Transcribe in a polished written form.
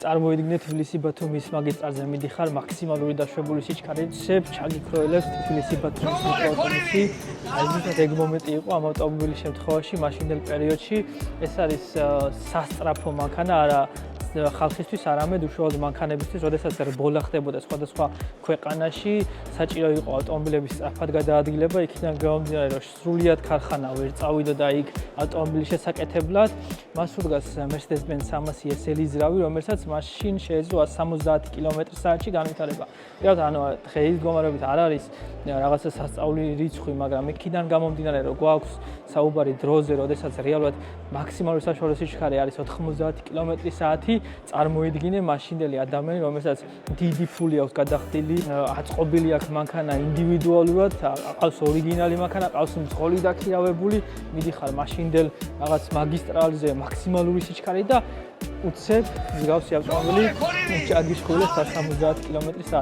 წარმოიდგინეთ თბილისი-ბათუმის მაგისტრალზე მიდიხარ მაქსიმალური დაშვებული სიჩქარით, ჩაგიქროელებს თბილისი-ბათუმის მიკროავტობუსი. ზუსტად ეგ მომენტი იყო ამ ავტომობილის შემთხვევაში, მაშინდელ პერიოდში. ეს არის სასწრაფო მანქანა, არა ხალხისთვის, არამედ უშუალოდ მანქანებისთვის, როდესაც რბოლა ხდებოდა სხვადასხვა ქვეყანაში, საჭირო იყო ავტომობილების სწრაფად გადაადგილება, იქიდან გამომდინარე, რომ სრულიად ქარხანა ვერ წავიდა და იქ ავტომობილის შესაკეთებლად. მას უდგას Mercedes-Benz 300 SL ძრავი, რომელსაც მაშინ შეეძლო 170 კმ/სთ-ში განვითარება. პირდაპირ ანუ დღეის მდგომარეობით არ არის რაღაცა სასწაული რიცხვი, მაგრამ იქიდან გამომდინარე, რომ გვაქვს საუბარი დროზე, როდესაც რეალურად მაქსიმალური საშუალო სიჩქარე არის 90 კმ/სთ, წარმოიდგინე მაშინდელი ადამიანი, რომელსაც დიდი ფული აქვს გადახდილი, აწყობილი აქვს მანქანა ინდივიდუალურად, ყავს ორიგინალი მანქანა, ყავს მძღოლი დაქირავებული, მიდიხარ მაშინდელ რაღაც მაგისტრალზე მაქსიმალური სიჩქარით და უცებ მსგავსი ავტომობილი ჩაგიშხულებს 170 კმ/სთ.